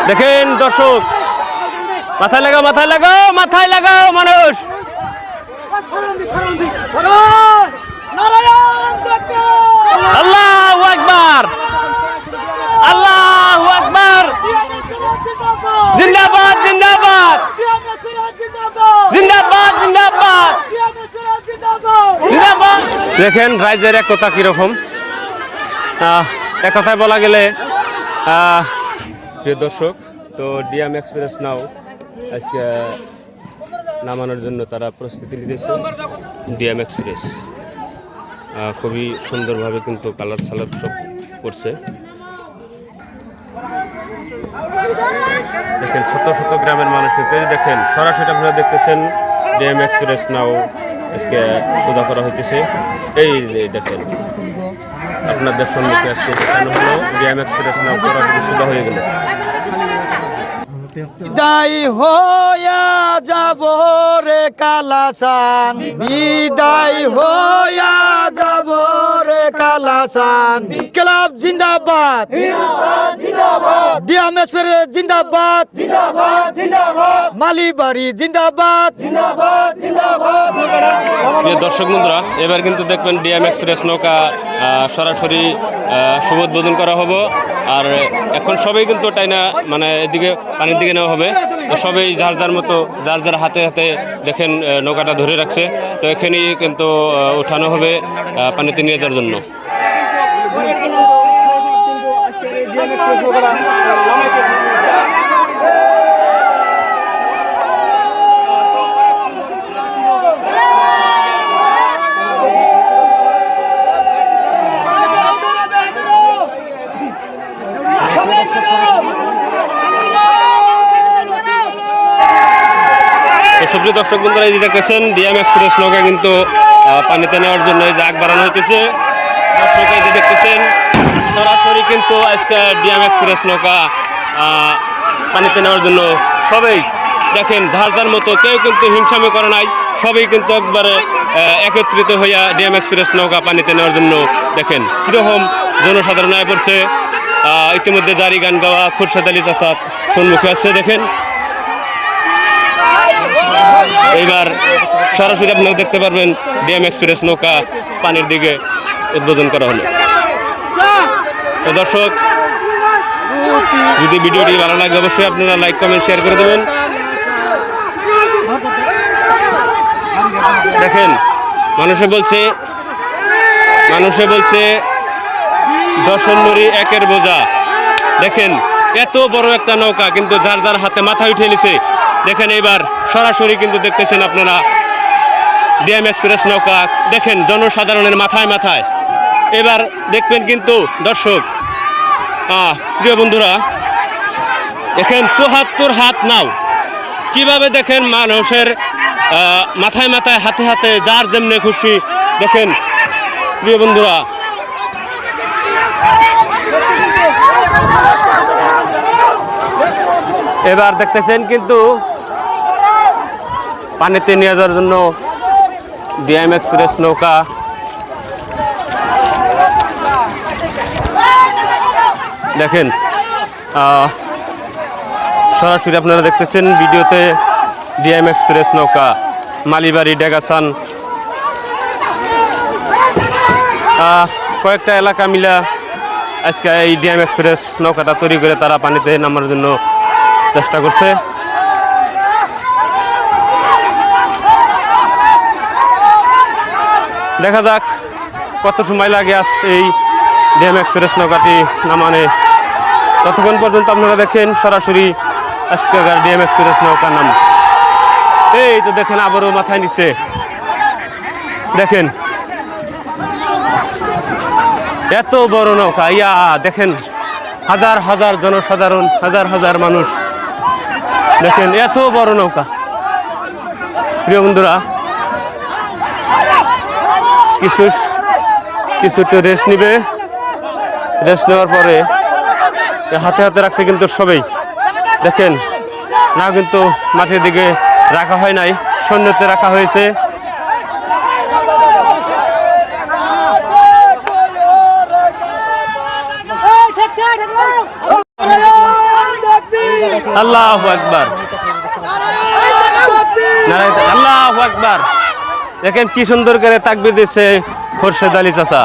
দেখেন দর্শক, মাথায় লাগাও মাথায় লাগাও মাথায় লাগাও মানুষ। আল্লাহু আকবার আল্লাহু আকবার। জিন্দাবাদ জিন্দাবাদ জিন্দাবাদ জিন্দাবাদ জিন্দাবাদ। দেখেন রাইজের একতা কিরকম, এক কথায় বলা গেলে প্রিয় দর্শক, তো ডিএম এক্সপ্রেস নাও আজকে নামানোর জন্য তারা প্রস্তুতি নিতেছে। ডিএম এক্সপ্রেস খুবই সুন্দরভাবে কিন্তু কালার সালার সব করছে। দেখেন শত শত গ্রামের মানুষ কিন্তু দেখেন সরাসরি আপনারা দেখতেছেন ডিএম এক্সপ্রেস নাও আজকে সোজা করা হইতেছে। এই দেখেন আপনাদের সম্মুখে আজকে দেখানো হলো ডিএম এক্সপ্রেস নাও করা সোজা হয়ে গেল। বিদায় হইয়া যাব রে কালাসান, বিদায় হইয়া যাব রে কালাসান। ক্লাব জিন্দাবাদ ডিএম এক্সপ্রেস জিন্দাবাদ মালিবাড়ি জিন্দাবাদ। দর্শক বন্ধুরা, এবার কিন্তু দেখবেন ডিএম এক্সপ্রেস নৌকা সরাসরি শুভ উদ্বোধন করা হবে। আর এখন সবাই কিন্তু টাইনা মানে এদিকে পানির দিকে নেওয়া হবে। তো সবাই যার যার মতো যার যার হাতে হাতে দেখেন নৌকাটা ধরে রাখছে। তো এখানেই কিন্তু উঠানো হবে পানিতে নিয়ে যাওয়ার জন্য। সবজি দর্শক বন্ধুরা, এই যে দেখতেছেন ডিএম এক্সপ্রেস নৌকা কিন্তু পানিতে নেওয়ার জন্য এই যে আগ বাড়ানো হইতেছে। দর্শক এই যে দেখতেছেন সরাসরি কিন্তু আজকে ডিএম এক্সপ্রেস নৌকা পানিতে নেওয়ার জন্য সবাই দেখেন যার যার মতো, কেউ কিন্তু হিংসামি করে নাই, সবাই কিন্তু একবারে একত্রিত হইয়া ডিএম এক্সপ্রেস নৌকা পানিতে নেওয়ার জন্য দেখেন কীরকম জনসাধারণ আয় পড়ছে। ইতিমধ্যে জারি গান গাওয়া খুরশেদ আলী চাচা সম্মুখে আসছে। দেখেন এইবার সরাসরি আপনারা দেখতে পারবেন ডিএম এক্সপ্রেস নৌকা পানির দিকে উদ্বোধন করা হলো। তো দর্শক, যদি ভিডিওটি ভালো লাগে অবশ্যই আপনারা লাইক কমেন্ট শেয়ার করে দেবেন। দেখেন মানুষে বলছে দর্শন নড়ি একের বোঝা। দেখেন এত বড় একটা নৌকা কিন্তু যার যার হাতে মাথায় উঠে নিছে। দেখেন এবার সরাসরি কিন্তু দেখতেছেন আপনারা ডিএম এক্সপ্রেস নৌকা দেখেন জনসাধারণের মাথায় মাথায়। এবার দেখবেন কিন্তু দর্শক প্রিয় বন্ধুরা, দেখেন ৭৪ হাত নাও কিভাবে দেখেন মানুষের মাথায় মাথায় হাতে হাতে যার যেমনে খুশি। দেখেন প্রিয় বন্ধুরা, এবার দেখতেছেন কিন্তু পানিতে নিয়ে যাওয়ার জন্য ডিএম এক্সপ্রেস নৌকা দেখেন সরাসরি আপনারা দেখতেছেন ভিডিওতে ডিএম এক্সপ্রেস নৌকা মালিবাড়ি ডেগাসান কয়েকটা এলাকা মিলা আজকে এই ডিএম এক্সপ্রেস নৌকাটা তৈরি করে তারা পানিতে নামার জন্য চেষ্টা করছে। দেখা যাক কত সময় লাগে আজ এই ডিএম এক্সপ্রেস নৌকাটি নামানে। ততক্ষণ পর্যন্ত আপনারা দেখেন সরাসরি আজকের ডিএম এক্সপ্রেস নৌকা নাম। এই তো দেখেন আবারও মাথায় নিচ্ছে। দেখেন এত বড় নৌকা, ইয়া দেখেন হাজার হাজার জনসাধারণ, হাজার হাজার মানুষ। দেখেন এত বড় নৌকা। প্রিয় বন্ধুরা, কিছু একটু রেস্ট নিবে। রেস্ট নেওয়ার পরে হাতে হাতে রাখছে কিন্তু সবাই। দেখেন না কিন্তু মাঠের দিকে রাখা হয় নাই, সৈন্যতে রাখা হয়েছে। আল্লাহু আকবার, নারায়ে তাকবীর, আল্লাহু আকবার। দেখেন কি সুন্দর করে তাকবীর দিচ্ছে খোরশেদ আলী চাচা।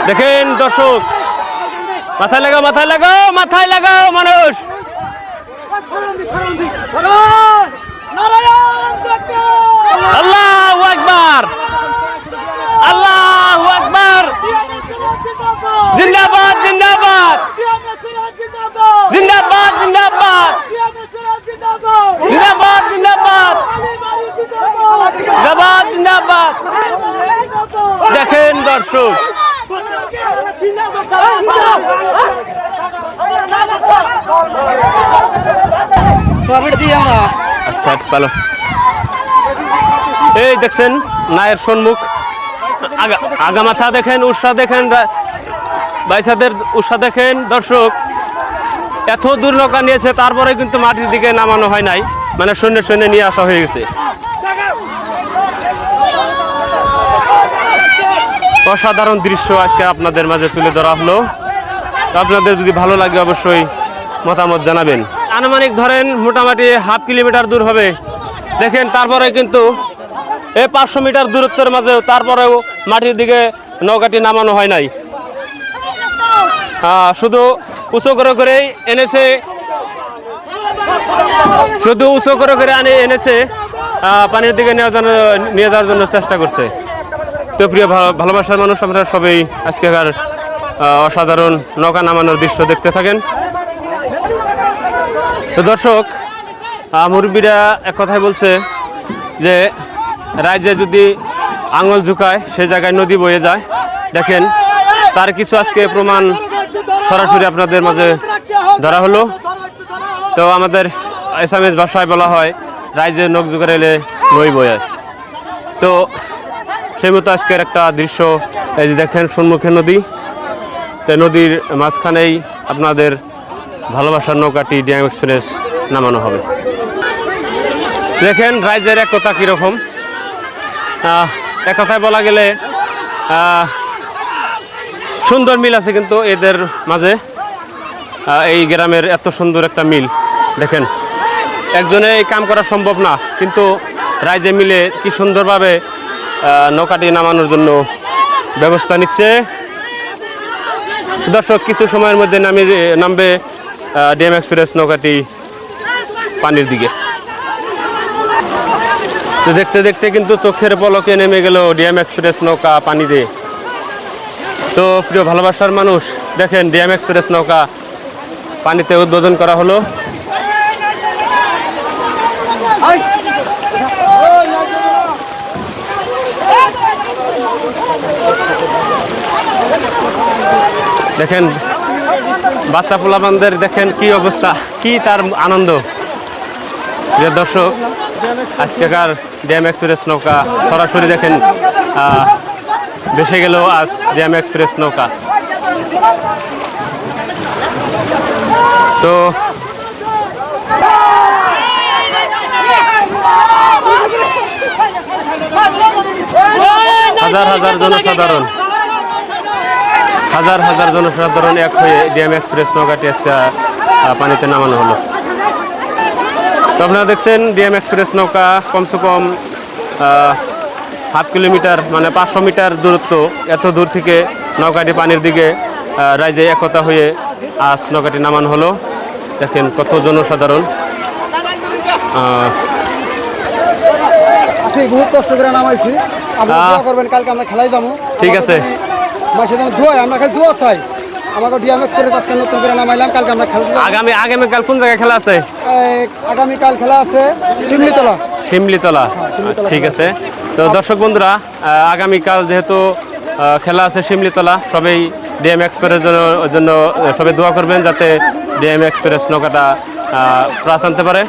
দেখেন দর্শক, মাথায় লাগাও, মাথায় লাগাও, মাথায় লাগাও মানুষ। আল্লাহু আকবার, আল্লাহু আকবার, জিন্দাবাদ জিন্দাবাদ, জিন্দাবাদ জিন্দাবাদ, জিন্দাবাদ জিন্দাবাদ, জিন্দাবাদ জিন্দাবাদ। দেখেন দর্শক, আচ্ছা ভালো। এই দেখছেন নায়ের সম্মুখ, আগামাথা দেখেন, উৎসাহ দেখেন, বাইসাদের উৎসাহ দেখেন দর্শক। এত দূর নৌকা নিয়েছে, তারপরে কিন্তু মাটির দিকে নামানো হয় নাই, মানে সৈন্য সৈন্য নিয়ে আসা হয়ে গেছে। অসাধারণ দৃশ্য আজকে আপনাদের মাঝে তুলে ধরা হলো। আপনাদের যদি ভালো লাগে অবশ্যই মতামত জানাবেন। আনুমানিক ধরেন মোটামুটি হাফ কিলোমিটার দূর হবে। দেখেন তারপরে কিন্তু এই 500 মিটার দূরত্বের মাঝেও তারপরেও মাটির দিকে নৌকাটি নামানো হয় নাই, শুধু উঁচু করে করেই এনেছে, শুধু উঁচু করে করে এনেছে, পানির দিকে নিয়ে যাওয়ার জন্য চেষ্টা করছে। তো প্রিয় ভালোবাসার মানুষ, আমরা সবাই আজকেকার অসাধারণ নৌকা নামানোর দৃশ্য দেখতে থাকেন। তো দর্শক, মুরব্বীরা এক কথাই বলছে যে রাজ্যে যদি আঙুল ঝুঁকায় সে জায়গায় নদী বয়ে যায়। দেখেন তার কিছু আজকে প্রমাণ সরাসরি আপনাদের মাঝে ধরা হলো। তো আমাদের এসামিজ ভাষায় বলা হয় রাজ্যে নখ ঝুঁকার এলে নই বয়ে। তো সেই মতো আজকের একটা দৃশ্য, এই যে দেখেন সম্মুখে নদী, তো নদীর মাঝখানেই আপনাদের ভালোবাসার নৌকাটি ডিএম এক্সপ্রেস নামানো হবে। দেখেন রাজ্যের একতা কীরকম, এক কথায় বলা গেলে সুন্দর মিল আছে কিন্তু এদের মাঝে। এই গ্রামের এত সুন্দর একটা মিল দেখেন, একজনে এই কাম করা সম্ভব না, কিন্তু রাজ্যে মিলে কি সুন্দরভাবে নৌকাটি নামানোর জন্য ব্যবস্থা নিচ্ছে। দর্শক, কিছু সময়ের মধ্যে নামবে ডিএম এক্সপ্রেস নৌকাটি পানির দিকে। তো দেখতে দেখতে কিন্তু চোখের পলকে নেমে গেল ডিএম এক্সপ্রেস নৌকা পানিতে। তো প্রিয় ভালোবাসার মানুষ, দেখেন ডিএম এক্সপ্রেস নৌকা পানিতে উদ্বোধন করা হলো। দেখেন বাচ্চা পোলাপানদের দেখেন কি অবস্থা, কি তার আনন্দ। প্রিয় দর্শক, আজকেকার ডিএম এক্সপ্রেস নৌকা সরাসরি দেখেন ভেসে গেল আজ ডিএম এক্সপ্রেস নৌকা। তো হাজার হাজার জনসাধারণ, হাজার হাজার জনসাধারণ এক হয়ে ডিএম এক্সপ্রেস নৌকাটি আজকে পানিতে নামানো হলো। তো আপনারা দেখছেন ডিএম এক্সপ্রেস নৌকা কমসে কম হাফ কিলোমিটার, মানে 500 মিটার দূরত্ব, এত দূর থেকে নৌকাটি পানির দিকে রাজ্যে একতা হয়ে আজ নৌকাটি নামানো হলো। দেখেন কত জনসাধারণ, বহুত কষ্ট করে নামাইছি। করবেন কালকে আমরা খেলাই যাবো, ঠিক আছে। আমরা খালি দোয়া চাই, আমাকে ডিএমএক্স করে আজকে নতুন করে নামাইলাম। কালকে আমরা খেলা, আগামীকাল কোন জায়গায় খেলা আছে? আগামীকাল খেলা আছে শিমলিতলা। শিমলিতলা, ঠিক আছে। তো দর্শক বন্ধুরা, আগামীকাল যেহেতু খেলা আছে শিমলিতলা, সবাই ডিএম এক্সপ্রেসের জন্য সবাই দোয়া করবেন যাতে ডিএম এক্সপ্রেস নৌকাটা প্রাস আনতে পারে।